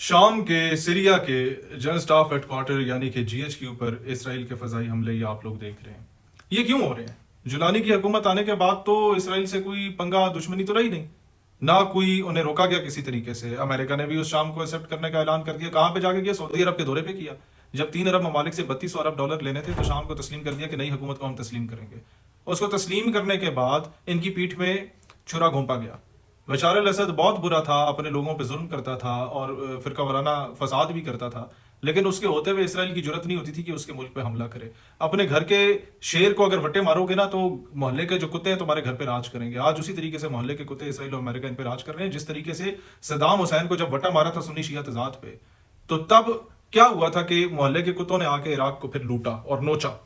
शाम के सीरिया के जनरल स्टाफ हेडक्वार्टर यानी कि जीएचक्यू पर इसराइल के फजाई हमले ये आप लोग देख रहे हैं। ये क्यों हो रहे हैं? जुलानी की हुकूमत आने के बाद तो इसराइल से कोई पंगा दुश्मनी तो रही नहीं, ना कोई उन्हें रोका गया किसी तरीके से। अमेरिका ने भी उस शाम को एक्सेप्ट करने का ऐलान कर दिया। कहां पे जाके किया? सऊदी अरब के दौरे पे किया। जब 3 अरब ममालिक से 3200 अरब डॉलर लेने थे तो शाम को तस्लीम कर दिया कि नई हुकूमत को हम तस्लीम करेंगे। उसको तस्लीम करने के बाद इनकी पीठ में छुरा घोंपा गया। बशार अल असद बहुत बुरा था, अपने लोगों पे जुल्म करता था और फिरका वाराना फसाद भी करता था, लेकिन उसके होते हुए इसराइल की जरूरत नहीं होती थी कि उसके मुल्क पे हमला करे। अपने घर के शेर को अगर वट्टे मारोगे ना तो मोहल्ले के जो कुत्ते हैं तुम्हारे घर पे राज करेंगे। आज उसी तरीके से मोहल्ले के कुत्ते इसराइल और अमेरिका इन पे राज कर रहे हैं। जिस तरीके से सद्दाम हुसैन को जब वट्टा मारा था सुन्नी शिया तजाद पे, तो तब क्या हुआ था कि मोहल्ले के कुत्तों ने आके इराक को फिर लूटा और नोचा।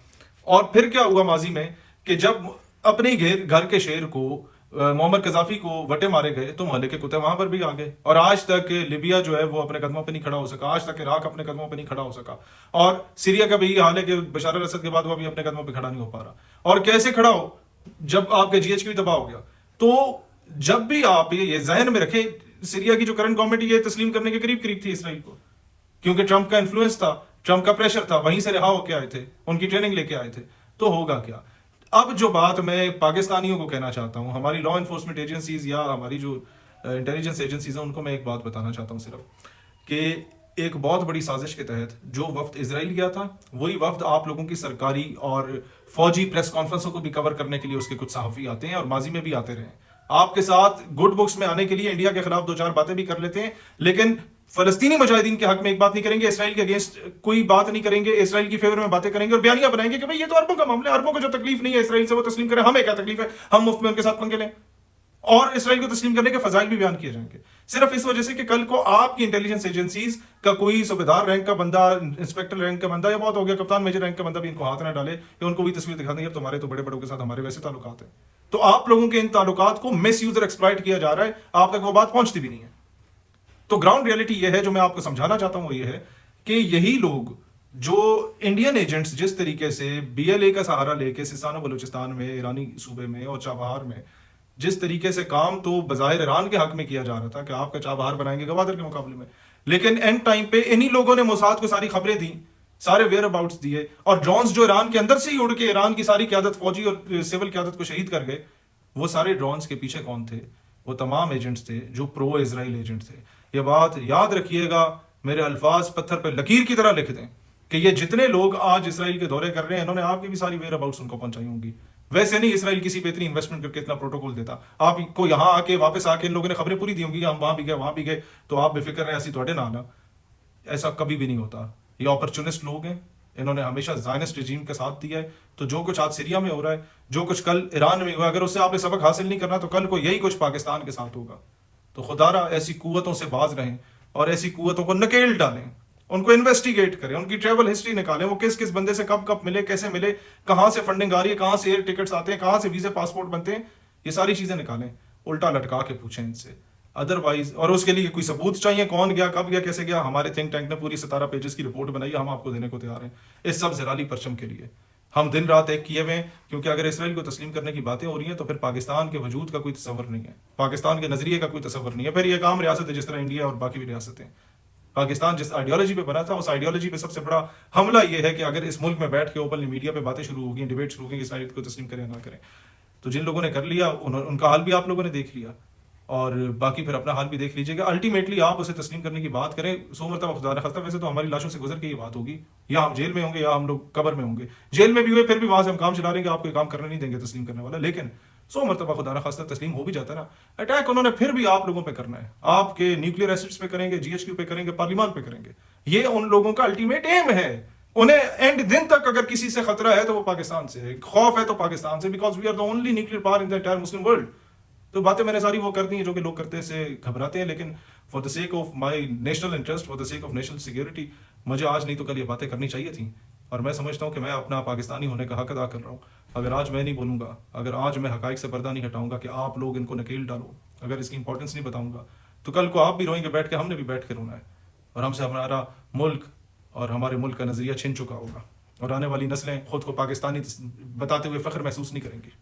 और फिर क्या हुआ माजी में कि जब अपने ही घर के शेर को मोहम्मद कजाफी को वटे मारे गए तो मोहल्ले के कुत्ते वहां पर भी आ गए। और आज तक लिबिया जो है वो अपने कदमों पे नहीं खड़ा हो सका, आज तक इराक अपने कदमों पे नहीं खड़ा हो सका, और सीरिया का भी यही हाल है कि बशार अल असद के बाद वो भी अपने कदमों पे खड़ा नहीं हो पा रहा। और कैसे खड़ा हो जब आपके जीएचक्यू तबाह हो गया? तो जब भी आप ये जहन में रखें, सीरिया की जो करंट गवर्नमेंट ये तस्लीम करने के करीब करीब थी इसराइल को, क्योंकि ट्रंप का इन्फ्लुएंस था, ट्रंप का प्रेशर था, वहीं से रिहा होकर आए थे, उनकी ट्रेनिंग लेके आए थे। तो होगा क्या? अब जो बात मैं पाकिस्तानियों को कहना चाहता हूं, हमारी लॉ एनफोर्समेंट एजेंसीज या हमारी जो इंटेलिजेंस एजेंसीज हैं, उनको मैं एक बात बताना चाहता हूं सिर्फ कि एक बहुत बड़ी साजिश के तहत जो वफ्द इसराइल गया था, वही वफ्द आप लोगों की सरकारी और फौजी प्रेस कॉन्फ्रेंसों को भी कवर करने के लिए उसके कुछ सहाफी आते हैं और माजी में भी आते रहे। आपके साथ गुड बुक्स में आने के लिए इंडिया के खिलाफ दो चार बातें भी कर लेते हैं, लेकिन फलस्तीनी मुजाहिदीन के हक में एक बात नहीं करेंगे, इसराइल के अगेंस्ट कोई बात नहीं करेंगे, इसराइल की फेवर में बातें करेंगे और बयानियां बनाएंगे कि भाई ये तो अरबों का मामला है, अरबों को जो तकलीफ नहीं है इसराइल से वो तस्लीम करें, हमें क्या तकलीफ है, हम मुफ्त में उनके साथ पंगे लें। और इसराइल को तस्लीम करने के फजाइल भी बयान किए जाएंगे, सिर्फ इस वजह से कि कल को आपकी इंटेलिजेंस एजेंसीज का कोई सूबेदार रैंक का बंदा, इंस्पेक्टर रैंक का बंदा, या बहुत हो गया कप्तान मेजर रैंक का बंदा भी इनको हाथ ना डाले कि उनको भी तस्वीर दिखा देंगे तुम्हारे तो बड़े बड़ों के साथ हमारे वैसे ताल्लुकात हैं। तो आप लोगों के इन ताल्लुकात को मिस यूज और एक्सप्लॉइट किया जा रहा है, आप तक वो बात पहुंचती भी नहीं है। तो ग्राउंड रियलिटी यह है जो मैं आपको समझाना चाहता हूं, वो ये है कि यही लोग जो इंडियन एजेंट्स जिस तरीके से बीएलए का सहारा लेके सिस्तान और बलूचिस्तान में, ईरानी सूबे में और चाबहार में जिस तरीके से काम तो बजाहिर ईरान के हक में किया जा रहा था कि आपका चाबहार बनाएंगे गवादर के मुकाबले में, लेकिन एंड टाइम पे इन्हीं लोगों ने मोसाद को सारी खबरें दी, सारे वेयर अबाउट्स दिए, और ड्रोन्स जो ईरान के अंदर से ही उड़ के ईरान की सारी क्यादत, फौजी और सिविल क्यादत को शहीद कर गए। वो सारे ड्रोन्स के पीछे कौन थे? वो तमाम एजेंट्स थे जो प्रो इजराइल एजेंट थे। ये बात याद रखिएगा, मेरे अल्फाज पत्थर पे लकीर की तरह लिख दें कि ये जितने लोग आज इसराइल के दौरे कर रहे हैं, इन्होंने आपकी भी सारी वेयर अबाउट्स उनको पहुंचाई होंगी। वैसे नहीं इसराइल किसी पे इतनी इन्वेस्टमेंट करके इतना प्रोटोकॉल देता, आपको यहां आके वापस आके इन लोगों ने खबरें पूरी दी होंगी, हम वहां भी गए वहां भी गए, तो आप बेफिक्र रहे, ऐसी थोड़े ना आना। ऐसा कभी भी नहीं होता। ये अपॉर्चुनिस्ट लोग हैं, इन्होंने हमेशा ज़ायनिस्ट रजीम का साथ दिया है। तो जो कुछ आज सीरिया में हो रहा है, जो कुछ कल ईरान में हुआ, अगर उससे आपने सबक हासिल नहीं करना तो कल को यही कुछ पाकिस्तान के साथ होगा। तो खुदारा ऐसी कुव्वतों से बाज रहें और ऐसी कुव्वतों को नकेल डालें, उनको इन्वेस्टिगेट करें, उनकी ट्रैवल हिस्ट्री निकालें, वो किस किस बंदे से कब कब मिले, कैसे मिले, कहां से फंडिंग आ रही है, कहां से एयर टिकट्स आते हैं, कहां से वीजे पासपोर्ट बनते हैं, ये सारी चीजें निकालें, उल्टा लटका के पूछें इनसे। अदरवाइज, और उसके लिए कोई सबूत चाहिए, कौन गया, कब गया, कैसे गया, हमारे थिंक टैंक ने पूरी 17 पेजेस की रिपोर्ट बनाई, हम आपको देने को तैयार हैं। इस सब जराली परचम के लिए हम दिन रात एक किए हुए हैं, क्योंकि अगर इसराइल को तस्लीम करने की बातें हो रही हैं तो फिर पाकिस्तान के वजूद का कोई तस्वर नहीं है, पाकिस्तान के नजरिए का कोई तस्वर नहीं है। फिर ये एक आम रियासत है जिस तरह इंडिया और बाकी भी रियासतें। पाकिस्तान जिस आइडियोलॉजी पे बना था, उस आइडियोलॉजी पे सबसे बड़ा हमला यह है कि अगर इस मुल्क में बैठ के ओपनली मीडिया पे बातें शुरू होगी, डिबेट शुरू होगी कि इसराइल को तस्लीम करें ना करें, तो जिन लोगों ने कर लिया उनका हाल भी आप लोगों ने देख लिया, और बाकी फिर अपना हाल भी देख लीजिएगा। अल्टीमेटली आप उसे तस्लीम करने की बात करें, 100 मरतबा खुदा न खास्ता वैसे तो हमारी लाशों से गुजर के ये बात होगी, या हम जेल में होंगे या हम लोग कब्र में होंगे। जेल में भी हुए फिर भी वहां से हम काम चला लेंगे, आपको काम करने नहीं देंगे तस्लीम करने वाला। लेकिन 100 मरतबा खुदा न खास्ता तस्लीम हो भी जाता है ना, अटैक उन्होंने फिर भी आप लोगों पे करना है, आपके न्यूक्लियर एसिड्स पे करेंगे, जीएचक्यू पे करेंगे, पार्लियामान पे करेंगे। ये उन लोगों का अल्टीमेट एम है। उन्हें एंड दिन तक अगर किसी से खतरा है तो वो पाकिस्तान से है, खौफ है तो पाकिस्तान से, because we are the only nuclear power in the entire Muslim world. तो बातें मैंने सारी वो कर दी हैं जो कि लोग करते से घबराते हैं, लेकिन for the sake of my national interest, for the sake of national security, मुझे आज नहीं तो कल ये बातें करनी चाहिए थी। और मैं समझता हूँ कि मैं अपना पाकिस्तानी होने का हक अदा कर रहा हूँ। अगर आज मैं नहीं बोलूँगा, अगर आज मैं हकाइक से पर्दा नहीं हटाऊंगा कि आप लोग इनको नकेल डालो, अगर इसकी इंपॉर्टेंस नहीं बताऊंगा, तो कल को आप भी रोएंगे बैठ के, हमने भी बैठ के रोना है, और हमसे हमारा मुल्क और हमारे मुल्क का नजरिया छिन चुका होगा, और आने वाली नस्लें खुद को पाकिस्तानी बताते हुए फख्र महसूस नहीं करेंगी।